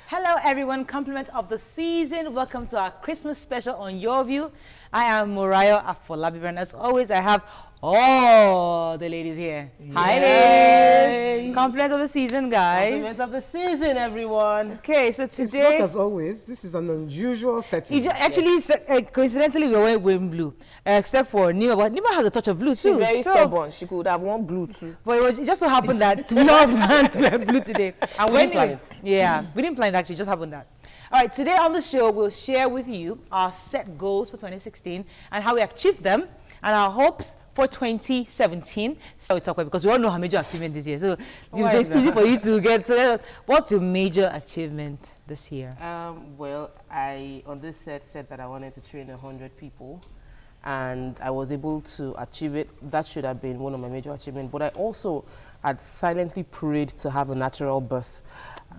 Hello everyone, compliment of the season. Welcome to our Christmas special on Your View. I am Murayo Afolabi, and as always I have all the ladies here. Yay. Hi ladies! Compliments of the season, guys. Compliments of the season, everyone. Okay, so today... It's not as always. This is an unusual setting. Actually, coincidentally, we were wearing blue, except for Nima. But Nima has a touch of blue too. She's very stubborn. She could have worn blue too. But it just so happened that we all planned to wear blue today. And we didn't plan it. Yeah, we didn't plan it actually, it just happened that. All right, today on the show, we'll share with you our set goals for 2016 and how we achieved them and our hopes for 2017. So we talk about, because we all know how major achievement this year. So it's easy for you to get. So what's your major achievement this year? Well, I on this set said that I wanted to train 100 people, and I was able to achieve it. That should have been one of my major achievements. But I also had silently prayed to have a natural birth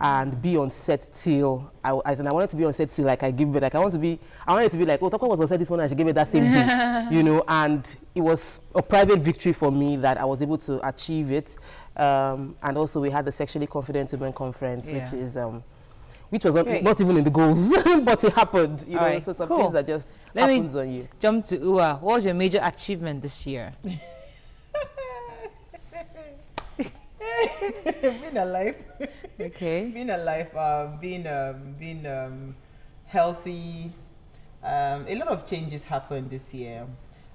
and be on set till I wanted to be on set till like I give birth. Like I wanted to be like, oh, Toko was on set this morning, I should give it that same day, you know. And it was a private victory for me that I was able to achieve it. And also we had the Sexually Confident Women Conference, which was not even in the goals, but it happened. You know, right. So some things that just happens on you. Jump to Uwa. What was your major achievement this year? Being alive. Okay. Being alive, being healthy. A lot of changes happened this year.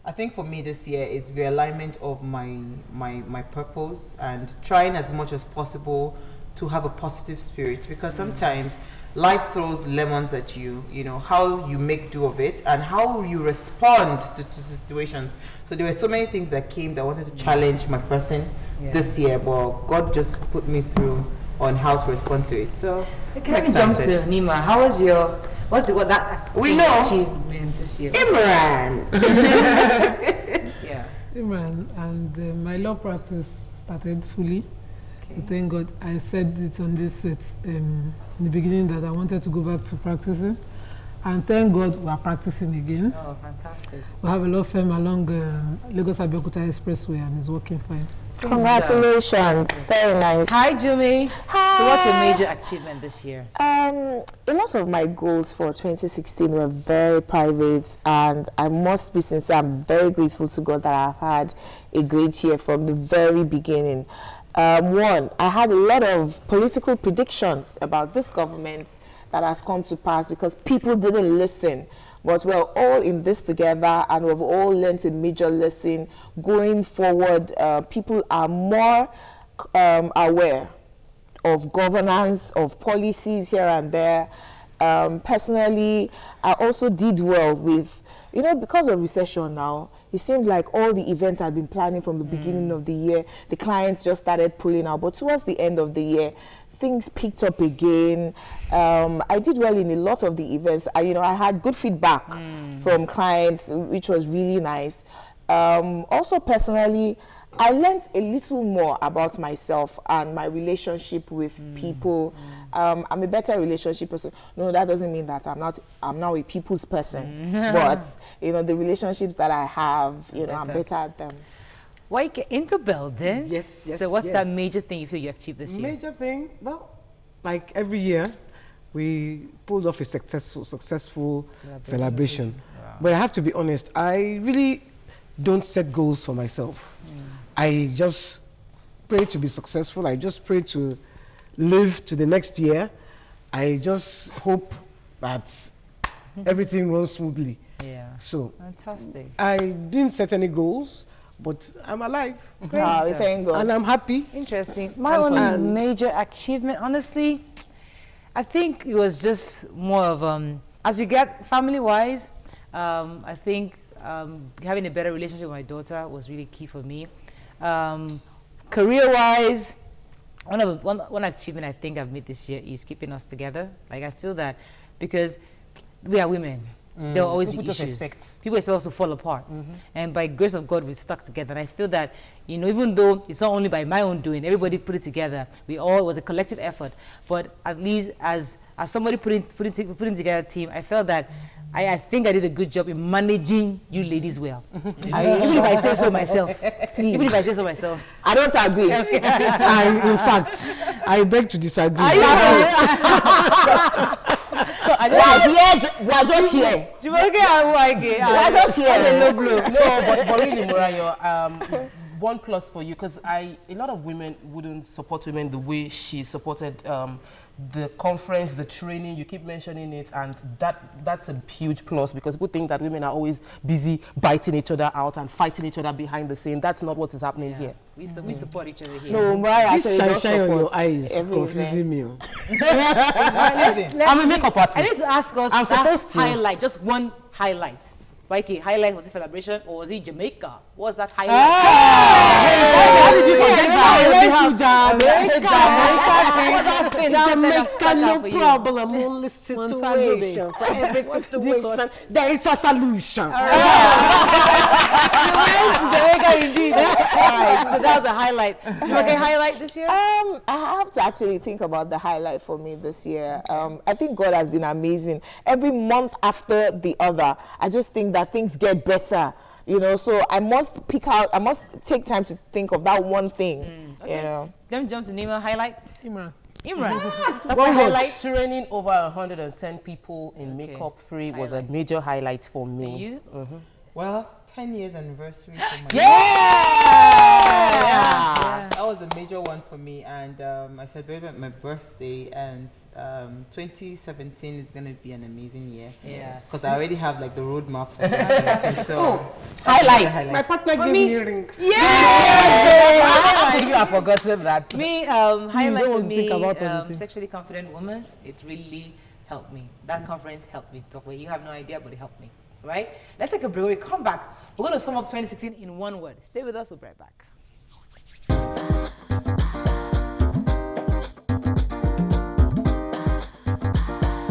I think for me this year is realignment of my purpose and trying as much as possible to have a positive spirit, because sometimes life throws lemons at you, you know, how you make do of it and how you respond to situations. So there were so many things that came that I wanted to challenge my person this year, but God just put me through on how to respond to it. So can we jump to Nima? How was what that we know achievement this year? Imran. Imran, and my law practice started fully. Okay. Thank God. I said it on this set in the beginning that I wanted to go back to practicing. And thank God we are practicing again. Oh, fantastic. We have a law firm along Lagos-Abeokuta Expressway and it's working fine. Congratulations. Very nice. Hi, Jumi. Hi. So what's your major achievement this year? A lot of my goals for 2016 were very private, and I must be sincere, I'm very grateful to God that I've had a great year from the very beginning. One, I had a lot of political predictions about this government that has come to pass because people didn't listen. But we're all in this together, and we've all learned a major lesson. Going forward, people are more aware of governance, of policies here and there. Personally, I also did well with, you know, because of recession now, it seemed like all the events I'd been planning from the beginning of the year, the clients just started pulling out. But towards the end of the year, things picked up again. I did well in a lot of the events. I had good feedback from clients, which was really nice. Also, personally, I learned a little more about myself and my relationship with people. I'm a better relationship person. No, that doesn't mean that I'm now a people's person. But the relationships that I have, I'm better at them. Why you get into building? Yes. So what's that major thing you feel you achieved this year? Major thing? Well, like every year, we pulled off a successful celebration. Wow. But I have to be honest, I really don't set goals for myself. I just pray to be successful. I just pray to live to the next year. I just hope that everything runs smoothly. Yeah. So fantastic. I didn't set any goals, but I'm alive. Thank God. And I'm happy. Interesting. My only major achievement, honestly, I think it was just more of, as you get family-wise, I think having a better relationship with my daughter was really key for me. Career-wise, one achievement I think I've made this year is keeping us together. Like, I feel that because we are women, there will always be issues. People expect us to fall apart. And by grace of God, we stuck together. And I feel that, even though it's not only by my own doing, everybody put it together. It was a collective effort. But at least as as somebody putting together a team, I felt that I think I did a good job in managing you ladies well. Even if I say so myself. Even if I say so myself. I don't agree. In fact, I beg to disagree. We are just here. We are just here. No, but really, Morayo, one plus for you, because a lot of women wouldn't support women the way she supported the conference, the training. You keep mentioning it, and that's a huge plus, because people think that women are always busy biting each other out and fighting each other behind the scene. That's not what is happening here. We support each other here. No, Mariah, This shine on your eyes is confusing me. I'm a makeup artist. I need to ask us I'm that supposed to. highlight, just one highlight. YK, highlight, was it celebration or was it Jamaica? What was that highlight? How did you forget that? Jamaica, no problem, only situation. For every situation, there is a solution. Jamaica indeed. Alright, so that was a highlight. Do you okay highlight this year? I have to actually think about the highlight for me this year. I think God has been amazing. Every month after the other, I just think that things get better. You know, so I must take time to think of that one thing. Okay. You know. Let me jump to Nima highlights. Imran. One highlight. Training over 110 people in Okay. Makeup Free was a major highlight for me. You? Well, 10 years anniversary for my Yeah! that was a major one for me, and I celebrated my birthday, and 2017 is going to be an amazing year. Yes. Because I already have like the roadmap for 2017. So Highlights. My partner gave me- me a ring. How could you have forgotten that? Me, don't highlight for want to think me, about anything. sexually confident woman. It really helped me. That conference helped me. You have no idea, but it helped me. Right? Let's take a break. When we come back, we're going to sum up 2016 in one word. Stay with us. We'll be right back.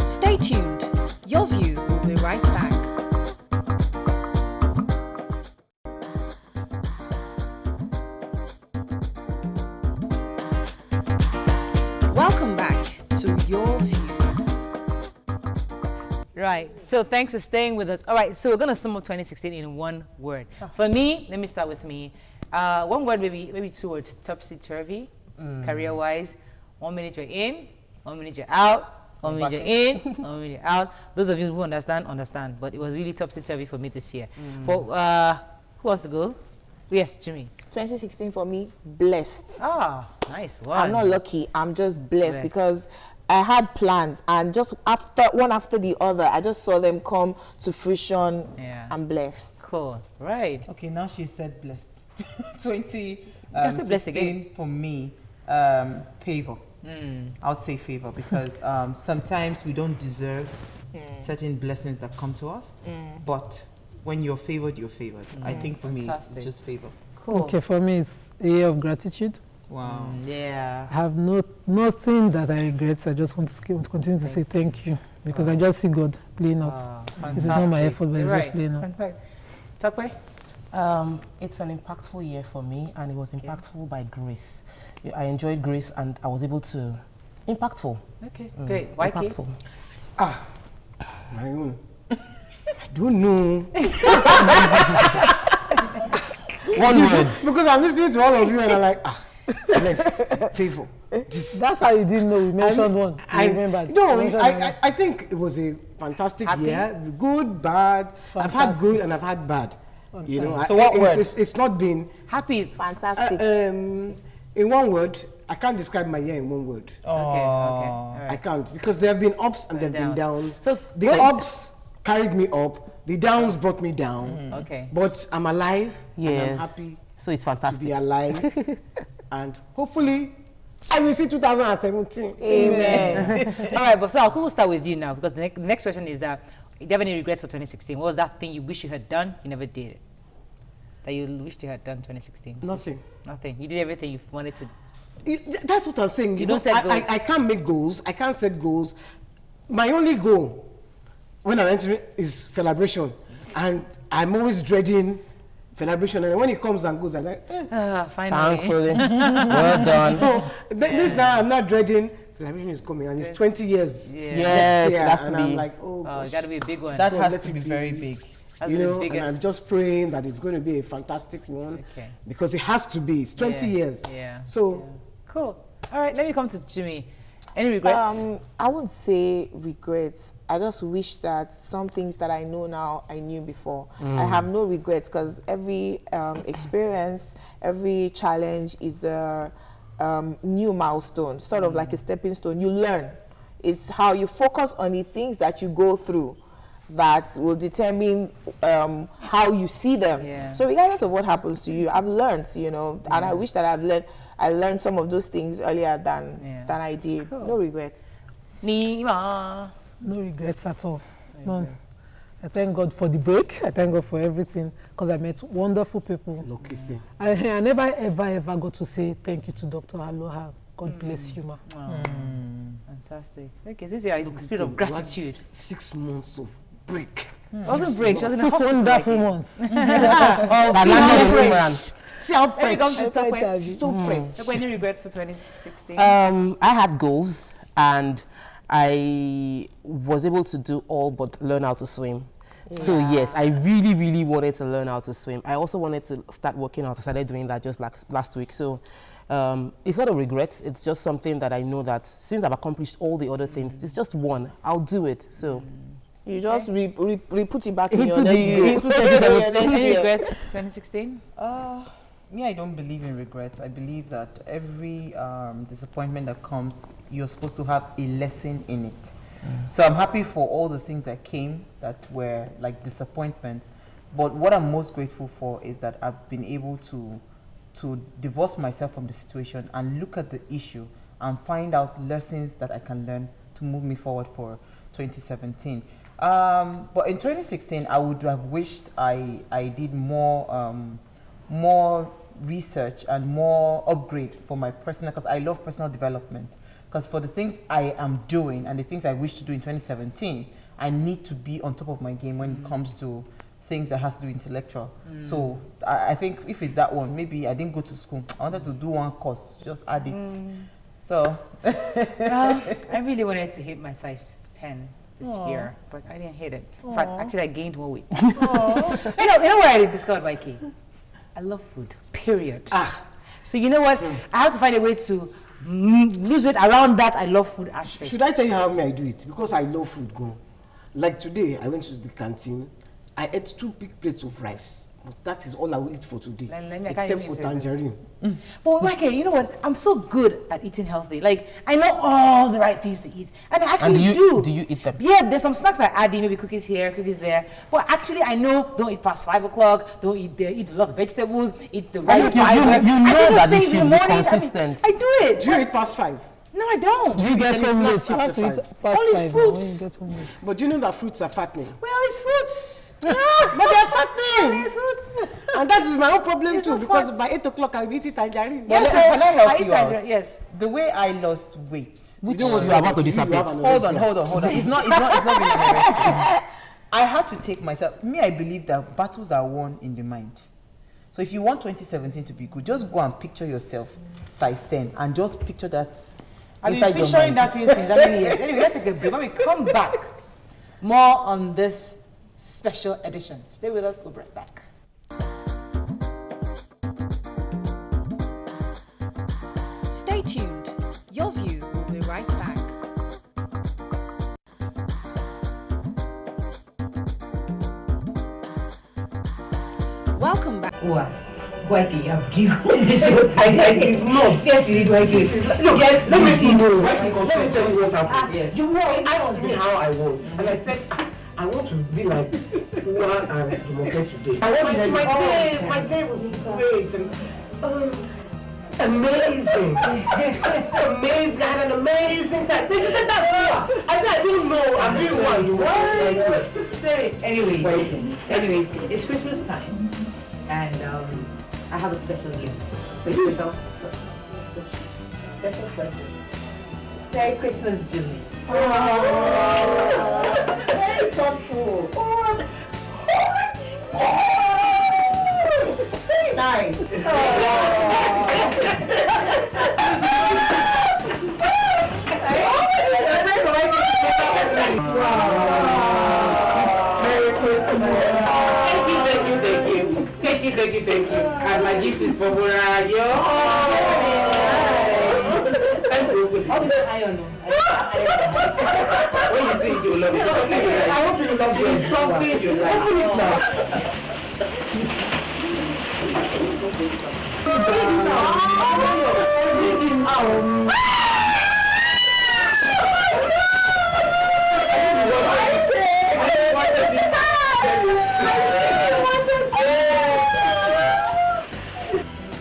Stay tuned. Your View will be right back. Welcome back to Your View. Right. So thanks for staying with us. All right. So we're going to sum up 2016 in one word. For me, let me start with me. One word, maybe two words. Topsy-turvy, career-wise. 1 minute you're in, 1 minute you're out. 1 minute you're in, 1 minute you're out. Those of you who understand. But it was really topsy-turvy for me this year. But who wants to go? Yes, Jimmy. 2016 for me, blessed. Ah, nice one. I'm not lucky. I'm just blessed Blessed. because I had plans, and just one after the other, I just saw them come to fruition. Yeah. I'm blessed. Cool. Right. Okay, now she said blessed. 2016 can say blessed again. for me, favor. I would say favor because sometimes we don't deserve certain blessings that come to us, but when you're favored, you're favored. I think for me, Fantastic. it's just favor. Cool. Okay, for me, it's a year of gratitude. Wow. Yeah. I have nothing that I regret. I just want to continue to say thank you, because I just see God playing out. This is not my effort, but it's just playing out. Fantastic. Takwe? It's an impactful year for me, and it was impactful by grace. I enjoyed grace, and I was able to impactful. Okay, great. YK? Impactful. My own. I don't know. One word. Because I'm listening to all of you and I'm like, blessed, favor. That's how you didn't know we mentioned one. You remembered. No, You mentioned one. I think it was a fantastic Happy? year. Good, bad. I've had Fantastic. good and I've had bad. You know, So what word? it's not been. Happy is Fantastic. In one word, I can't describe my year in one word. okay. All I right. can't, because there have been ups and there have been downs. So The ups carried me up, the downs brought me down. Okay. But I'm alive and I'm Yes. happy So it's to fantastic. be alive. And hopefully, I will see 2017. Amen. All right, but so I'll start with you now, because the next question is that, do you have any regrets for 2016? What was that thing you wish you had done, you never did it? That you wished you had done 2016? Nothing. Nothing. You did everything you wanted to. That's what I'm saying. You don't set goals. I can't make goals. I can't set goals. My only goal when I'm entering is celebration. And I'm always dreading celebration. And when it comes and goes, I'm like, Finally. Thankfully. Well done. So this now I'm not dreading Celebration is coming, and it's 20 years Yeah. next Yes, year, it has to and be. I'm like, oh, Oh, gosh. it got to be a big one. That God, has let to it be be. very big. That's You the know, and biggest. I'm just praying that it's going to be a fantastic one, Okay. because it has to be. It's 20 Yeah, years. yeah, So Cool. All right, let me come to Jimmy. Any regrets? I wouldn't say regrets. I just wish that some things that I know now I knew before. I have no regrets because every experience, every challenge is a new milestone, sort of like a stepping stone. You learn. It's how you focus on the things that you go through that will determine how you see them. Yeah. So regardless of what happens to you, I've learned, you know, and I wish that I learned some of those things earlier than I did. Cool. No regrets. Nima. No regrets at all. None. I thank God for the break. I thank God for everything because I met wonderful people. lucky thing. I never, ever got to say thank you to Dr. Aloha. God bless you, ma. Fantastic. Okay, this is your spirit of gratitude. 6 months of break. Wasn't break, she was in the 6 hospital. wonderful months. See how fresh. Come to I talk tried with to so be- fresh. Any regrets for 2016? I had goals and I was able to do all but learn how to swim. So yes, I really, really wanted to learn how to swim. I also wanted to start working out. I started doing that just last week. So it's not a regret. It's just something that I know that since I've accomplished all the other things, it's just one. I'll do it. So You just put it back in into your next the goal. into 2017. Any regrets 2016? Me, I don't believe in regrets. I believe that every disappointment that comes, you're supposed to have a lesson in it. So I'm happy for all the things that came that were like disappointments. But what I'm most grateful for is that I've been able to divorce myself from the situation and look at the issue and find out lessons that I can learn to move me forward for 2017. But in 2016, I would have wished I did more research and more upgrade for my personal, because I love personal development. Because for the things I am doing and the things I wish to do in 2017, I need to be on top of my game when it comes to things that has to do intellectual. So I think if it's that one, maybe I didn't go to school. I wanted to do one course, just add it. So I really wanted to hit my size 10 this year, but I didn't hit it. In fact, actually, I gained more weight. You know where I discovered Mikey? I love food, period. So you know what? I have to find a way to lose weight around that I love food aspect. Should I tell you how I do it? Because I love food, go. Like today, I went to the canteen. I ate 2 big plates of rice. But that is all I will eat for today. Let me- I can't Except even for eat it. tangerine. But Mikey, you know what? I'm so good at eating healthy. Like, I know all the right things to eat. And I actually do. Do you eat them? Yeah, there's some snacks I add in, maybe cookies here, cookies there. But actually, I know don't eat past 5 o'clock, don't eat there, eat a lot of vegetables, eat the right you fiber. know I do that those you things in should the be morning. I mean, consistent. I do it. Do you eat past 5? No, I don't. You get any home late. snacks You have after to eat 5? past Only 5 fruits. when you get home late. But you know that fruits are fattening. Well, it's fruits. But they're fattening. It's fruits. And that is my own problem It's too, not because fat. by 8 o'clock I'll be eating tangerine. Yes, so Can I help eat you out? tangerine, yes. the way I lost weight. Which don't want you are about to you disappear. have an Hold anorexia. on. It's not really anorexia. I had to take myself. Me, I believe that battles are won in the mind. So if you want 2017 to be good, just go and picture yourself size 10 and just picture that I've been inside your picturing mind. that thing since how many years? Anyway, let's take a break. When we come back, more on this special edition. Stay with us, we'll be right back. Stay tuned. Your View will be right back. Welcome back. Wacky, you have due. Yes, you did, Wacky. Look, yes, let me tell you what happened. Yes. You asked me how I was, and I said, I want to be like Uwa and Jumoke today. My day was great and amazing. Amazing. I had an amazing time. They just said that. I said, I don't know. I'm doing one. Anyways, it's Christmas time, and I have a special gift. A special person. Merry Christmas, Jimmy. Very thoughtful. Very nice. for Morayo. When you say you love it, I hope you love it. Something you like.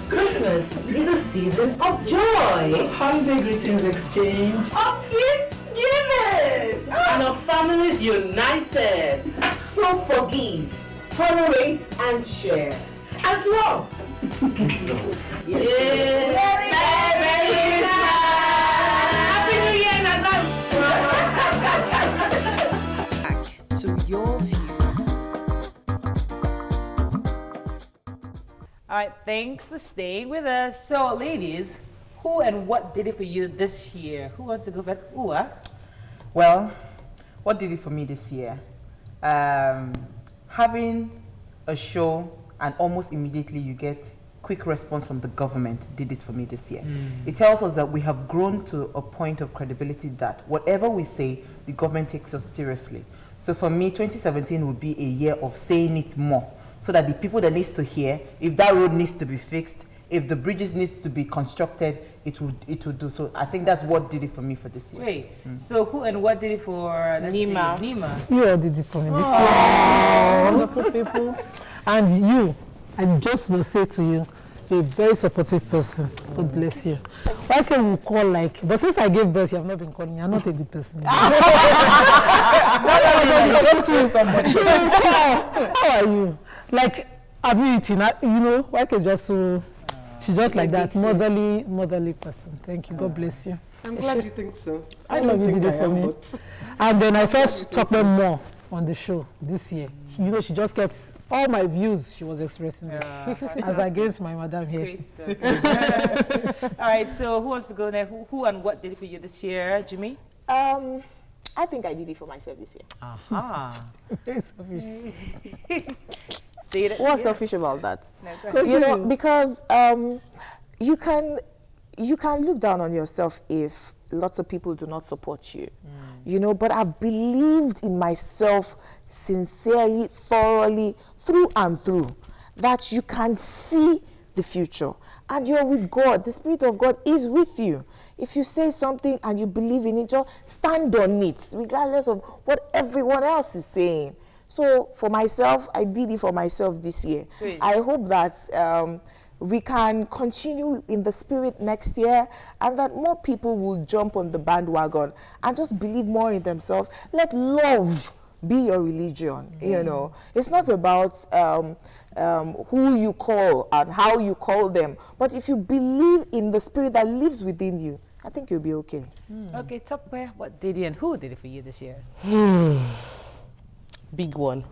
Christmas is a season of joy, Holiday greetings exchange. of giving, And of families united. so forgive, tolerate, and share. As well. Merry Christmas! Happy New Year in advance! Back to your view. All right, thanks for staying with us. So, ladies, who and what did it for you this year? Who wants to go first? Well, what did it for me this year? Having a show and almost immediately you get quick response from the government did it for me this year. It tells us that we have grown to a point of credibility that whatever we say, the government takes us seriously. So for me, 2017 would be a year of saying it more so that the people that needs to hear, if that road needs to be fixed, if the bridges needs to be constructed, it would do. So I think that's what did it for me for this year. Wait, so who and what did it for Nima. Nima? You all did it for me this year. Wonderful people. And you, I just will say to you, you're a very supportive person. God bless you. Why can we call like, but since I gave birth, you have not been calling me. I'm not a good person. How are you? Like, have you eaten? You know, why is just so, she's just like that, motherly person. Thank you. God bless you. I'm glad you think so. I love you did it for me. And then I first talked more on the show this year. You know, she just kept all my views she was expressing as against my madam here. Great stuff. All right, so who wants to go there? Who and what did it for you this year, Jimmy? I think I did it for myself this year. Aha. Very selfish. Say it. What's selfish about that? No, go ahead. You know, because you can look down on yourself if lots of people do not support you. You know, but I believed in myself sincerely, thoroughly, through and through, that you can see the future and you're with God. The Spirit of God is with you. If you say something and you believe in it, just stand on it, regardless of what everyone else is saying. So for myself, I did it for myself this year. Great. I hope that we can continue in the spirit next year and that more people will jump on the bandwagon and just believe more in themselves. Let love be your religion. You know, it's not about who you call and how you call them, but if you believe in the spirit that lives within you, I think you'll be okay. Okay, top where, what did you and who did it for you this year? Big one.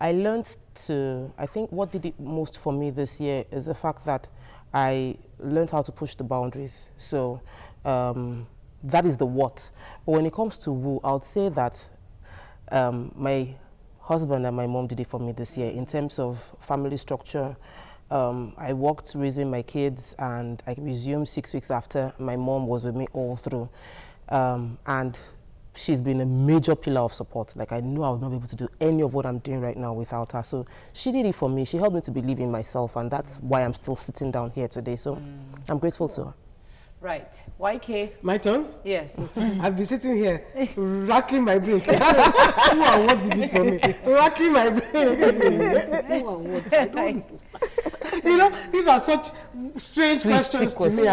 I learned to, I think what did it most for me this year is the fact that I learned how to push the boundaries. So that is the what. But when it comes to who, I would say that my husband and my mom did it for me this year in terms of family structure. I worked raising my kids and I resumed 6 weeks after. My mom was with me all through. And she's been a major pillar of support. Like, I knew I would not be able to do any of what I'm doing right now without her. So she did it for me. She helped me to believe in myself, and that's why I'm still sitting down here today. So I'm grateful to her. Right. YK? My turn? Yes. I've been sitting here racking my brain. Who and what did it for me? Racking my brain. Who and what? I don't. You know, these are such strange questions to me.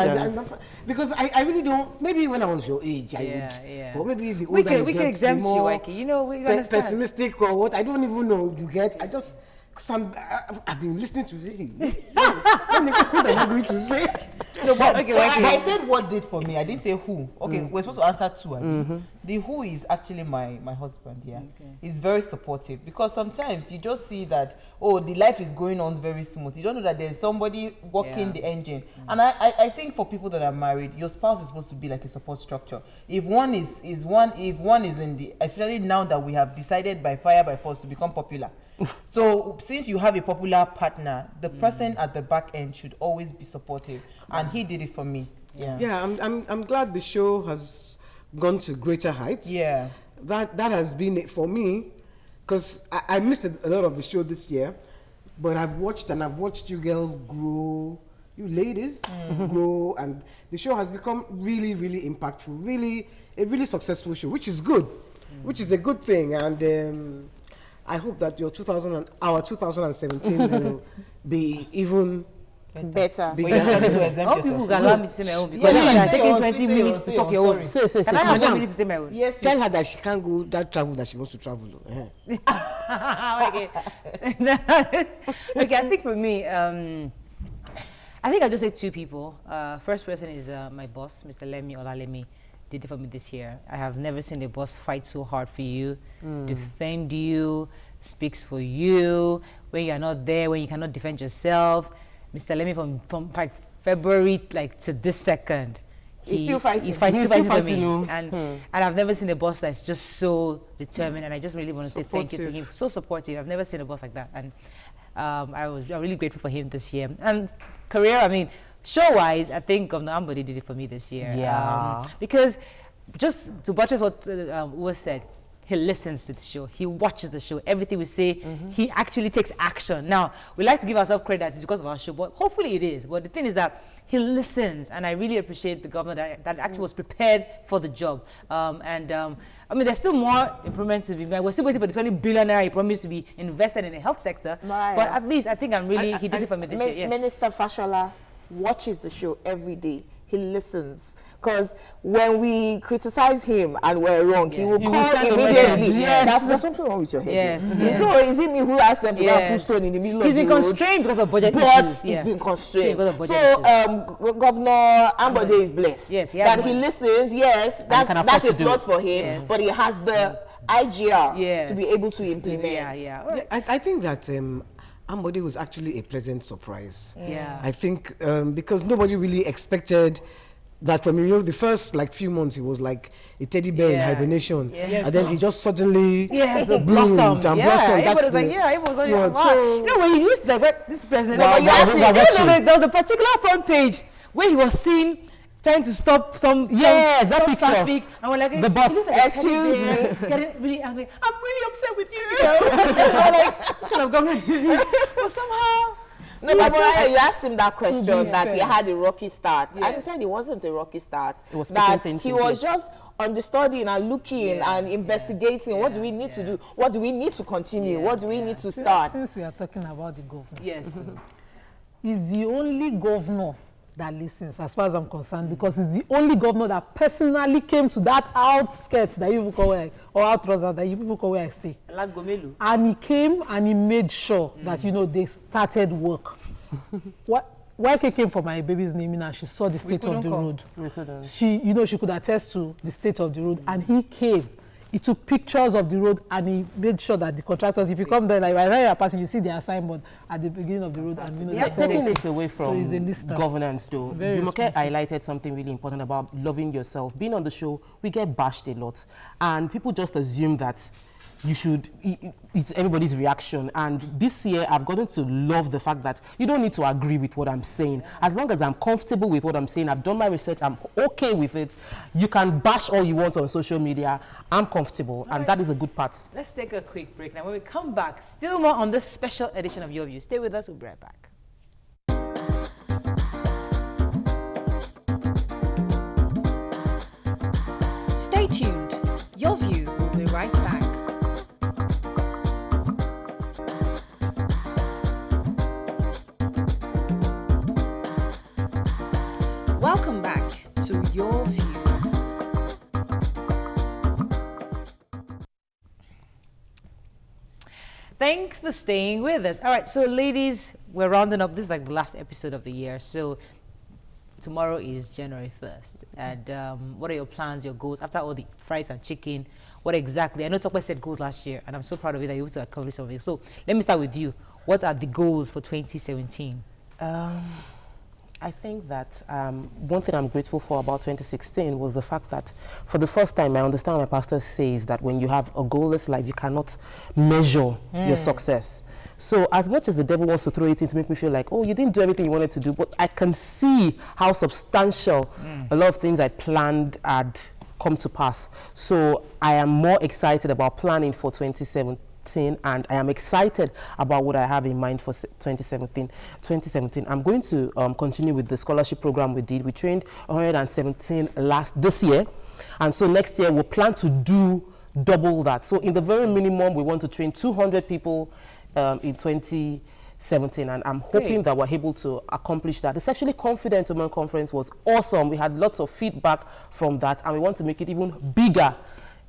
Because I really don't. Maybe when I was your age, I would. Yeah. But maybe the older We can exempt you, YK. You know, we understand. Pessimistic or what? I don't even know. You get. I just. Because I've been listening to it. What am I going to say? No, but Okay, I said what did for me. I didn't say who. Okay, we're supposed to answer two. I mean. The who is actually my husband. Yeah, he's very supportive because sometimes you just see that the life is going on very smooth. You don't know that there's somebody working the engine. And I think for people that are married, your spouse is supposed to be like a support structure. If one is in the, especially now that we have decided by fire by force to become popular. So since you have a popular partner, the person at the back end should always be supportive, and he did it for me. Yeah, I'm glad the show has gone to greater heights. Yeah. That has been it for me, because I missed a lot of the show this year, but I've watched you girls grow, you ladies grow, and the show has become really, really impactful, a really successful show, which is good, which is a good thing, and I hope that our 2017 will be even better. But you're trying to exempt All people yourself. can allow me to say my own because Yeah, you are say taking yours, 20 say minutes yours, to say talk yours, your own. sorry. Say, Can I have 1 madam. minute to say my own? Yes, tell her that she can't go that travel that she wants to travel. Okay. Okay, I think for me, I think I'll just say 2 people. First person is my boss, Mr. Lemi Olalemi, did it for me this year. I have never seen a boss fight so hard for you, defend you, speaks for you, when you are not there, when you cannot defend yourself. Mr. Lemi from like February to this second. He's still fighting. He's still fighting for me. you. And I've never seen a boss that's just so determined, and I just really want to say thank you to him. So supportive. I've never seen a boss like that. And I'm really grateful for him this year. And career, I mean, show-wise, I think Governor Ambode did it for me this year. Yeah. Because just to buttress what Uwe said, he listens to the show. He watches the show. Everything we say, he actually takes action. Now, we like to give ourselves credit that it's because of our show, but hopefully it is. But the thing is that he listens, and I really appreciate the governor that actually was prepared for the job. I mean, there's still more improvements to be made. We're still waiting for the 20 billion naira he promised to be invested in the health sector. Right. But at least I think he did it for me this year. Yes. Minister Fashola watches the show every day. He listens. Because when we criticize him and we're wrong, he will call immediately. Yes. There's something wrong with your head. Yes. So is it me who asked them to go and put stone in the middle He's of the been road? constrained because of budget But issues. he's been constrained. Because of budget So Governor Ambode is blessed. Yes, he has that he money. listens. Yes, that's a plus for him. Yes. But he has the IGR to be able to implement. Yeah. I think that Ambode was actually a pleasant surprise. Yeah. I think because nobody really expected that from the first few months he was like a teddy bear in hibernation, and then he just suddenly blossomed and blossomed. Everybody was like, it was only so, when he used to this president, Wow, there was a particular front page where he was seen trying to stop some that picture. traffic, and we're like, The bus. Excuse me. getting really angry. I'm really upset with you. I'm like, this kind of government is this? But somehow. No, but you asked him that question that he had a rocky start. And he said it wasn't a rocky start. It was that things he in was place. just understudying and looking and investigating. What do we need to do? What do we need to continue? What do we need to start? Since we are talking about the governor, Yes. he's the only governor that listens, as far as I'm concerned, because he's the only governor that personally came to that outskirts that you people call or outtrousers that you people call where I stay. Lagomelu. And he came and he made sure that they started work. YK came for my baby's naming and she saw the state of the road. She could attest to the state of the road, and he came. He took pictures of the road and he made sure that the contractors, if you come there, by the time you are passing, you see the assignment at the beginning of the road. And Taking it away So he's a from lister. governance, though, Very Jumoke responsible. highlighted something really important about loving yourself. Being on the show, we get bashed a lot, and people just assume that you should, it's everybody's reaction. And this year, I've gotten to love the fact that you don't need to agree with what I'm saying. As long as I'm comfortable with what I'm saying, I've done my research, I'm okay with it. You can bash all you want on social media. I'm comfortable, and that is a good part. Let's take a quick break now. When we come back, still more on this special edition of Your View. Stay with us, we'll be right back. Stay tuned. Your View will be right back. Welcome back to Your View. Thanks for staying with us. All right, so ladies, we're rounding up. This is like the last episode of the year. So tomorrow is January 1st. And what are your plans, your goals? After all the fries and chicken, what exactly? I know Tokwe said goals last year, and I'm so proud of it that you were able to accomplish some of it. So let me start with you. What are the goals for 2017? I think that one thing I'm grateful for about 2016 was the fact that for the first time I understand my pastor says that when you have a goalless life, you cannot measure your success. So as much as the devil wants to throw it in to make me feel like, oh, you didn't do everything you wanted to do, but I can see how substantial a lot of things I planned had come to pass. So I am more excited about planning for 2017. And I am excited about what I have in mind for 2017. I'm going to continue with the scholarship program we did. We trained 117 this year, and so next year we'll plan to do double that. So in the very minimum, we want to train 200 people in 2017, and I'm hoping that we're able to accomplish that. The Sexually Confident Women Conference was awesome. We had lots of feedback from that, and we want to make it even bigger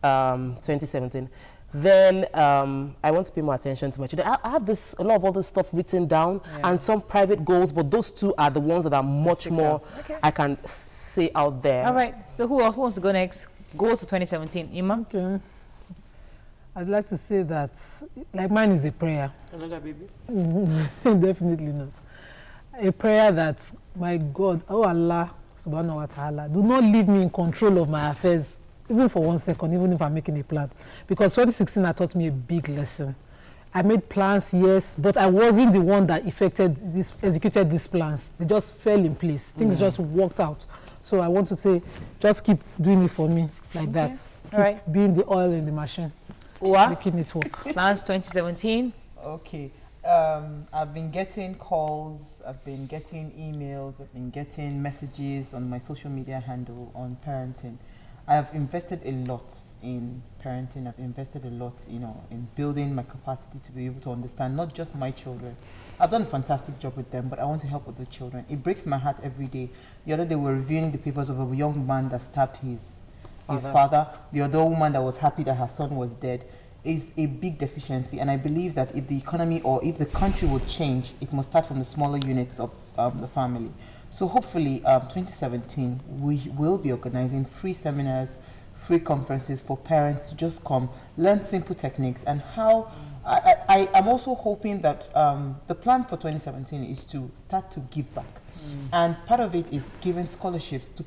2017. Then I want to pay more attention to my children. I have a lot of other stuff written down and some private goals, but those two are the ones that are much more I can say out there. All right. So who else wants to go next? Goals for 2017. Imam? Okay. I'd like to say that, like, mine is a prayer. Another baby? Definitely not. A prayer that, my God, oh Allah, subhanahu wa ta'ala, do not leave me in control of my affairs, even for 1 second, even if I'm making a plan. Because 2016 had taught me a big lesson. I made plans, yes, but I wasn't the one that executed these plans. They just fell in place. Things just worked out. So I want to say, just keep doing it for me like that. Keep being the oil in the machine. Making it work. Plans 2017. Okay. I've been getting calls, I've been getting emails, I've been getting messages on my social media handle on parenting. I have invested a lot in parenting. I've invested a lot, in building my capacity to be able to understand not just my children. I've done a fantastic job with them, but I want to help with the children. It breaks my heart every day. The other day we were reviewing the papers of a young man that stabbed his father. The other woman that was happy that her son was dead. Is a big deficiency, and I believe that if the economy or if the country would change, it must start from the smaller units of the family. So hopefully 2017 we will be organizing free seminars, free conferences for parents to just come, learn simple techniques, and how I am also hoping that the plan for 2017 is to start to give back. And part of it is giving scholarships to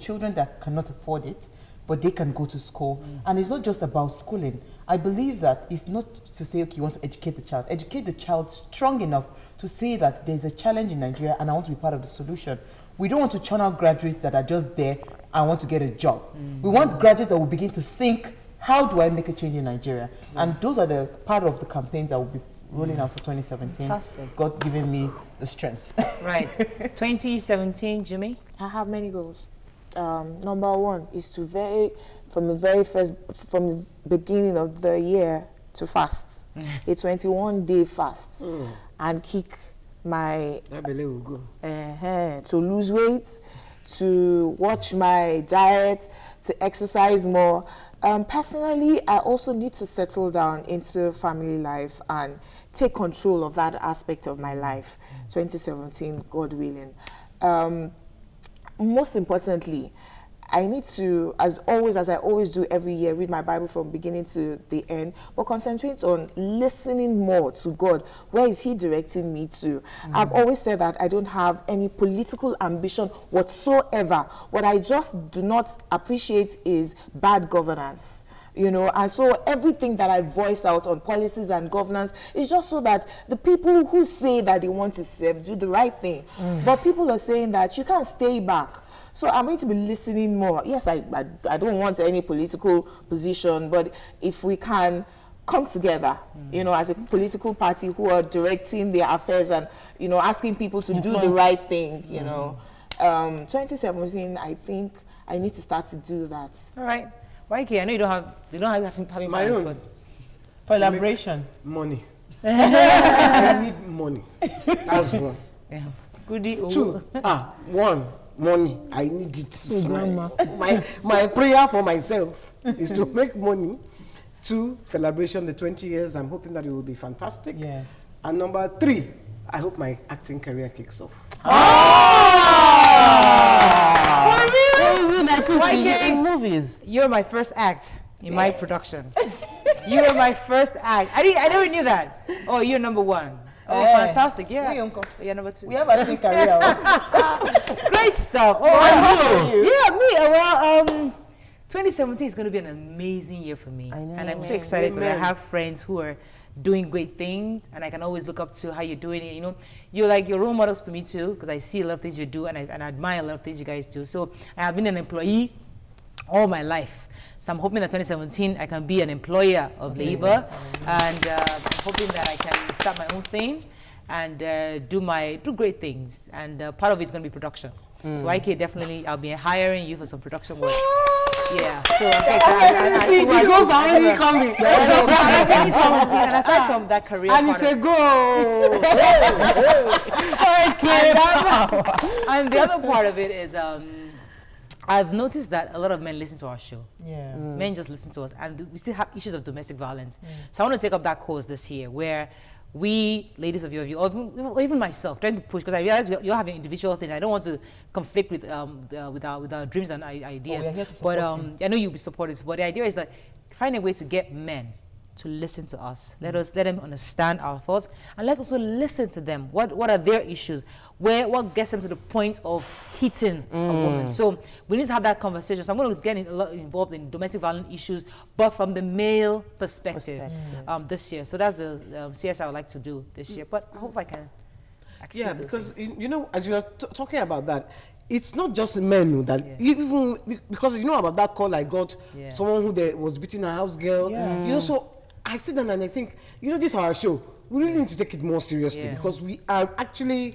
children that cannot afford it, but they can go to school. And it's not just about schooling. I believe that it's not to say, okay, you want to educate the child. Educate the child strong enough to say that there's a challenge in Nigeria and I want to be part of the solution. We don't want to churn out graduates that are just there and want to get a job. We want graduates that will begin to think, how do I make a change in Nigeria? And those are the part of the campaigns that will be rolling out for 2017. Fantastic. God giving me the strength. Right. 2017, Jimmy? I have many goals. Number one is to from the beginning of the year to fast, a 21-day fast, and kick my to lose weight, to watch my diet, to exercise more. Personally, I also need to settle down into family life and take control of that aspect of my life. 2017, God willing. Most importantly, I need to, as I always do every year, read my Bible from beginning to the end, but concentrate on listening more to God. Where is He directing me to? I've always said that I don't have any political ambition whatsoever. What I just do not appreciate is bad governance. And so everything that I voice out on policies and governance is just so that the people who say that they want to serve do the right thing. But people are saying that you can't stay back. So I'm going to be listening more. Yes, I don't want any political position, but if we can come together, as a political party who are directing their affairs and, asking people to do the right thing, 2017, I think I need to start to do that. All right. YK, I know you don't have having my own. But for elaboration. Money. I need money. That's one. Yeah. Goodie. Two. One. Money. I need it. My prayer for myself is to make money. 2, celebration the 20 years. I'm hoping that it will be fantastic. Yes. And number 3, I hope my acting career kicks off. In movies. You're my first act in my production. You were my first act. I never knew that. Oh, you're number 1. Oh, fantastic. Yeah. We uncle. Yeah, number 2. We have a different career. Great stuff. Oh, yeah, me. Well, 2017 is going to be an amazing year for me. I know. And I'm so excited because I have friends who are doing great things, and I can always look up to how you're doing it. You know, you're like your role models for me too, because I see a lot of things you do, and I admire a lot of things you guys do. So I have been an employee all my life. So I'm hoping that 2017 I can be an employer of labor, and I'm hoping that I can start my own thing and do great things. And part of it's going to be production. So IK, definitely, I'll be hiring you for some production work. Yeah, so I'm so excited. See, the goals are already coming. So 2017, and aside from that career And part it's a of- goal. and the other part of it is I've noticed that a lot of men listen to our show. Yeah. Men just listen to us, and we still have issues of domestic violence. So I want to take up that cause this year, where we, ladies of your view, or even myself, trying to push, because I realize you're having individual things. I don't want to conflict with our dreams and ideas. we are here to But support you. I know you'll be supportive. But the idea is that find a way to get men to listen to us. Let them understand our thoughts, and let's also listen to them. What are their issues? What gets them to the point of hitting a woman? So we need to have that conversation. So I'm going to get a lot involved in domestic violence issues, but from the male perspective this year. So that's the CS I would like to do this year. But I hope I can achieve Yeah, those because things. you know, as you are talking about that, it's not just men that even because you know about that call I got, someone who was beating a house girl. You know, so I sit down and I think, you know, this is our show. We really need to take it more seriously because we are actually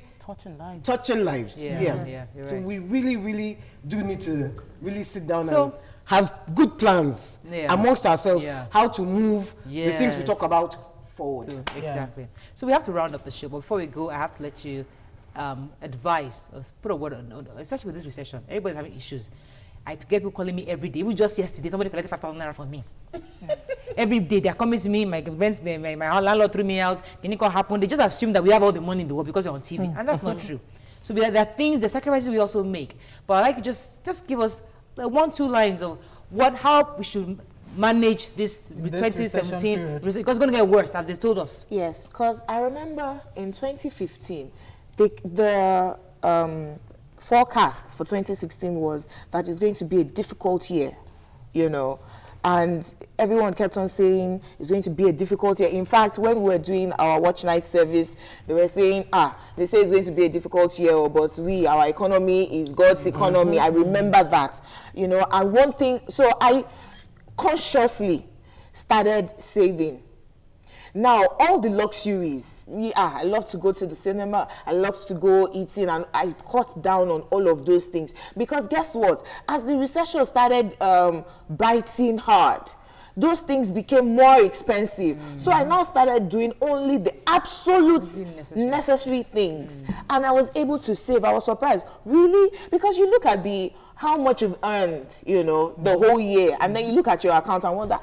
touching lives. Yeah, you're So right. we really do need to really sit down So- and have good plans amongst ourselves how to move the things we talk about forward. Exactly. So we have to round up the show, but before we go, I have to let you advise, or put a word on, especially with this recession. Everybody's having issues. I get people calling me every day. Even just yesterday, somebody collected 5,000 naira from me. Every day they're coming to me, my events, my landlord threw me out. Anything happened, they just assume that we have all the money in the world because we're on TV, and that's not true. So there are things, the sacrifices we also make. But I'd like you just give us 1-2 lines of how we should manage this 2017 because it's going to get worse, as they told us. Yes, because I remember in 2015, the forecast for 2016 was that it's going to be a difficult year, you know, and everyone kept on saying it's going to be a difficult year. In fact, when we were doing our watch night service, they were saying, they say it's going to be a difficult year, but our economy is God's economy. I remember that, you know, and one thing, so I consciously started saving. Now, all the luxuries, I love to go to the cinema, I love to go eating, and I cut down on all of those things. Because guess what? As the recession started biting hard, those things became more expensive. So I now started doing only the absolute necessary things. And I was able to save. I was surprised. Really? Because you look at how much you've earned, you know, the whole year, and then you look at your account and wonder,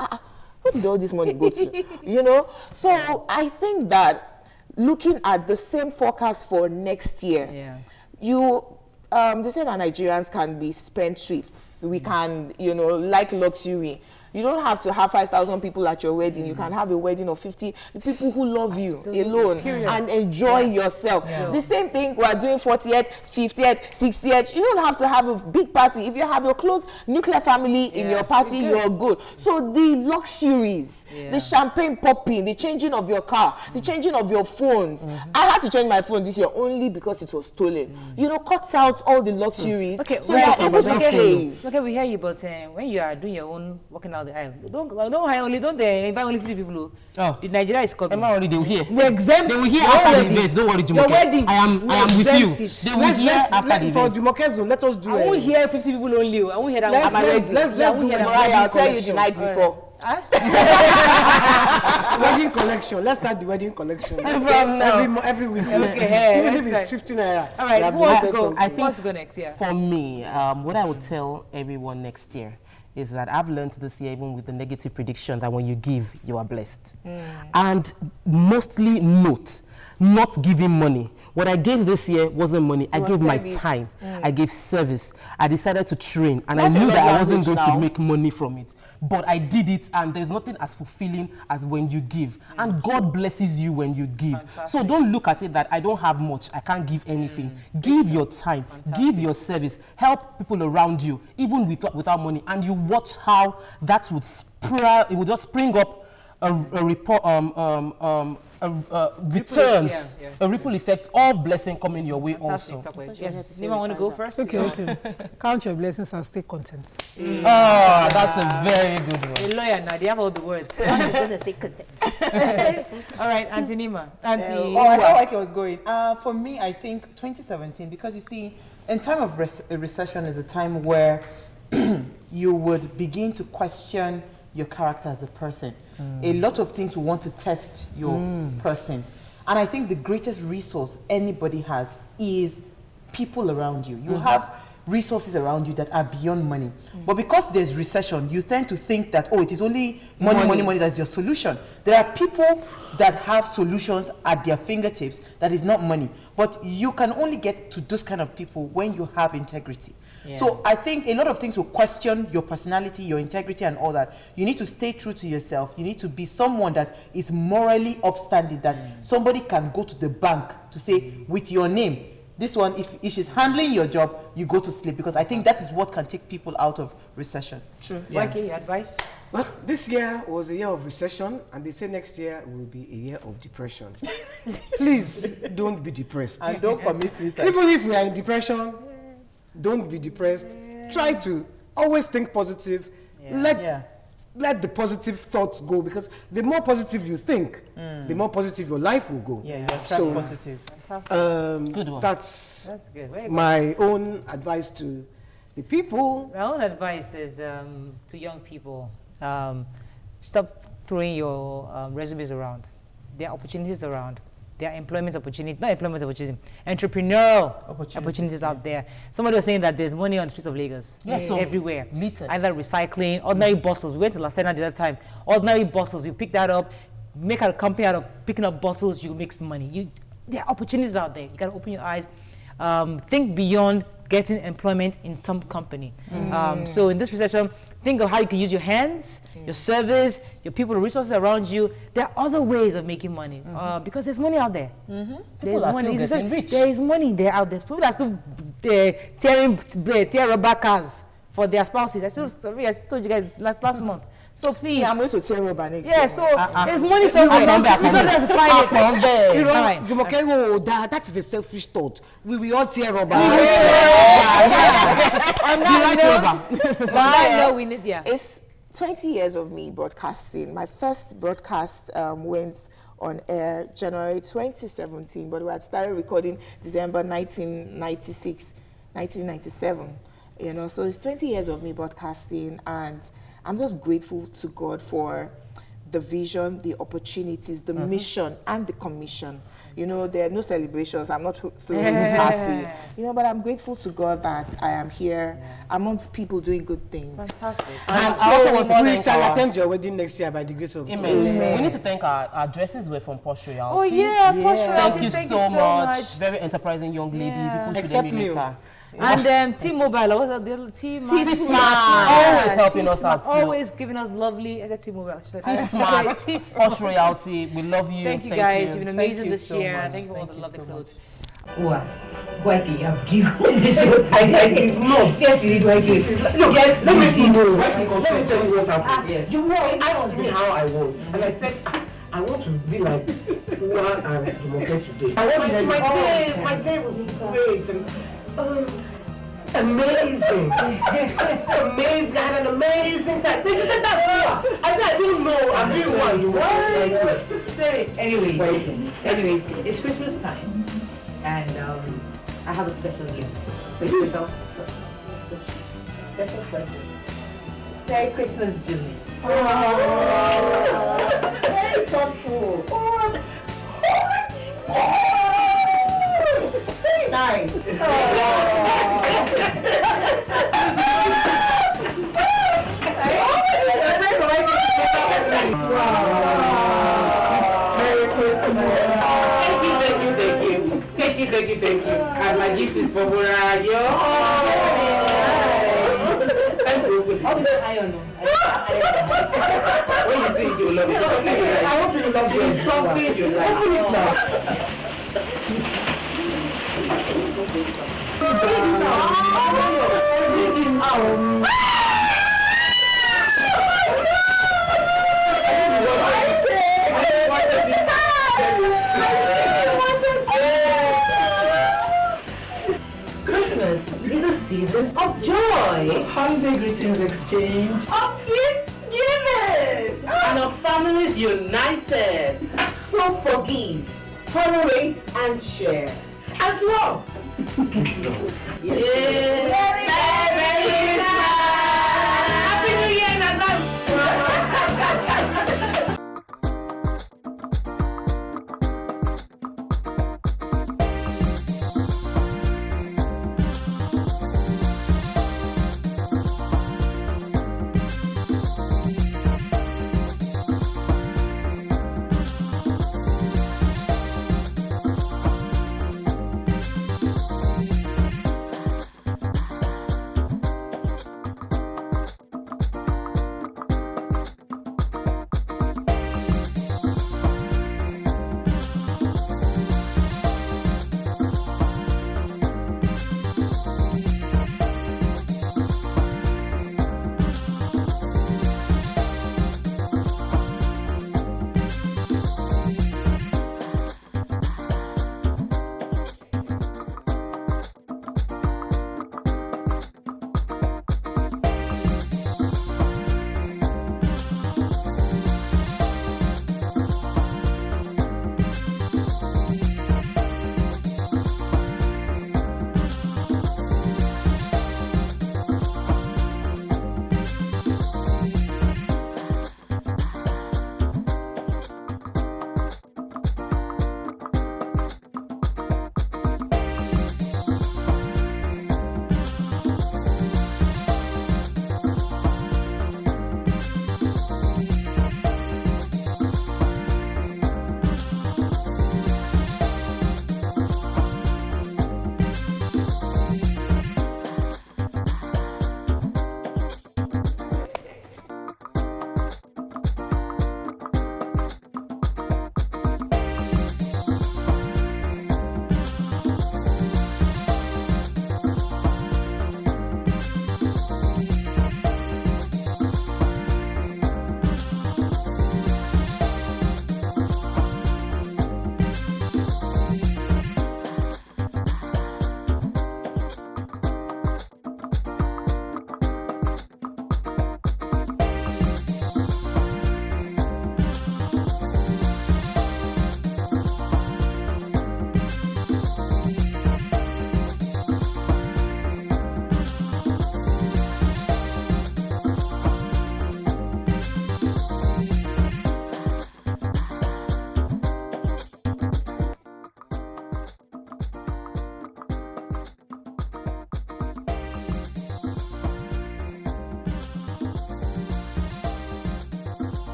where did all this money go to? You know? So I think that looking at the same forecast for next year, they say that Nigerians can be spendthrifts. We can, you know, like luxury. You don't have to have 5,000 people at your wedding. You can have a wedding of 50 people who love you alone and enjoy yourself. The same thing we're doing 40th, 50th, 60th. You don't have to have a big party. If you have your close nuclear family in your party, you're good. So the luxuries, the champagne popping, the changing of your car, the changing of your phones. I had to change my phone this year only because it was stolen. You know, cuts out all the luxuries. Okay, so you're able to save. Okay, we hear you, but when you are doing your own working out the aisle, don't invite only 50 people. The Nigeria is coming. Emma already, they will hear. We exempt. They will hear your after the wedding. event. Don't worry, Your Jumoke. wedding. I am with you. They will hear after the For event. Jumoke's zone, let us do I won't hear 50 people only. I won't hear that. Let's do Mariah, I'll tell you the night before. wedding collection. Let's start the wedding collection. From now. Every week. Okay, Even let's if it's 15 naira. All right, we have who wants to decided go? something. Who wants to go next? Yeah. For me, what I would tell everyone next year is that I've learned this year, even with the negative prediction, that when you give, you are blessed. And mostly not giving money. What I gave this year wasn't money. I gave my time. I gave service. I decided to train, and That's I knew your that I love wasn't going language to now. make money from it. But I did it, and there's nothing as fulfilling as when you give. And God blesses you when you give. So don't look at it that I don't have much, I can't give anything. Give your time, give your service, help people around you, even without money, and you watch how that would it would just spring up a returns, a ripple effect of blessing coming your way also. Yes, anyone want to go first? Okay. Count your blessings and stay content. Oh, that's a very good one. A lawyer now, they have all the words. All right, Auntie Nima. Auntie. I felt like it was going. For me, I think 2017, because you see, in time of recession is a time where you would begin to question your character as a person. A lot of things will want to test your person. And I think the greatest resource anybody has is people around you. You have resources around you that are beyond money. But because there's recession, you tend to think that, oh, it is only money, that's your solution. There are people that have solutions at their fingertips that is not money. But you can only get to those kind of people when you have integrity. Yeah. So I think a lot of things will question your personality, your integrity and all that. You need to stay true to yourself. You need to be someone that is morally upstanding, that somebody can go to the bank to say, with your name, this one, if she's handling your job, you go to sleep, because I think that is what can take people out of recession. True. Yeah. YK, your advice? Well, this year was a year of recession, and they say next year will be a year of depression. Please don't be depressed. And don't commit suicide. Even if we are in depression, don't be depressed. Try to always think positive. Let the positive thoughts go, because the more positive you think, the more positive your life will go. Yeah, you attract So, positive. Good one. That's good. Very good. my own advice to the people. My own advice is to young people, stop throwing your resumes around. There are opportunities around. There are employment opportunities, not employment opportunities, entrepreneurial opportunities out there. Somebody was saying that there's money on the streets of Lagos. Yes, so everywhere. littered. Either recycling, ordinary bottles. We went to La Sena the other time. Ordinary bottles, you pick that up, make a company out of picking up bottles, you make some money. There are opportunities out there. You gotta open your eyes. Think beyond getting employment in some company. So in this recession, think of how you can use your hands, your service, your people, the resources around you. There are other ways of making money because there's money out there. There's are money. still getting rich. There is money there out there. People are still tearing rubber cars for their spouses. I told you guys last month. So please. Yeah, I'm going to tell you about next Yeah, year. so there's money somewhere. You know, Fine. Jumoke, oh, that is a selfish thought. We will all tear rubber. We need, It's 20 years of me broadcasting. My first broadcast went on air January 2017, but we had started recording December 1997. You know, so it's 20 years of me broadcasting, and I'm just grateful to God for the vision, the opportunities, the mission, and the commission. You know, there are no celebrations. I'm not throwing a party. You know, but I'm grateful to God that I am here amongst people doing good things. Fantastic. And I also want to We thank shall our... attend your wedding next year by the grace of God. Amen. We need to thank our dresses were from Posh Royalty. Oh yeah, Posh Royalty, Thank you so much. Very enterprising young lady. Yeah. People should Except name me. it her. And T-Mobile, what's that? The other T-Smart. Always helping us out too. Always giving us lovely. Is that T-Mobile? T-Smart, Posh Royalty, we love you. Thank you guys. You've been amazing Thank you this so year. much. Thank you for all Thank the you lovely so clothes. Wow. Wipey, you have given this your time. Yes, you did, Wipey. Look, yes, let me tell you. Let me tell you what happened. Yes. You asked me how I was, and I said, I want to be like Uwa and Jumoke today. My day was great and amazing. Amazing. I had an amazing time. They just said that. I said, I don't know. I'm doing one. You Anyways, it's Christmas time, and I have a special gift. A special present. Merry Christmas, Jimmy. Very thoughtful. Very nice. you. And my gift is for Morayo. Obviously, iron. When you see it, you will love it. I hope you love it. Something you like. Christmas is a season of joy. Holiday greetings exchanged. Of gift giving. And of families united. So forgive, tolerate, and share. As well. Yeah. Merry Christmas! Happy New Year in advance!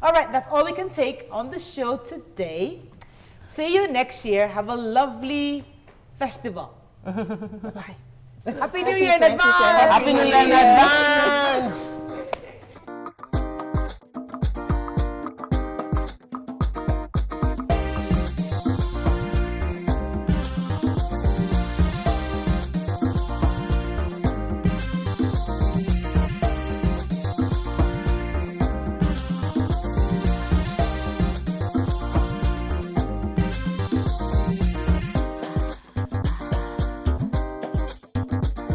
All right, that's all we can take on the show today. See you next year. Have a lovely festival. Bye-bye. Happy New Year in advance. Happy New Year in advance.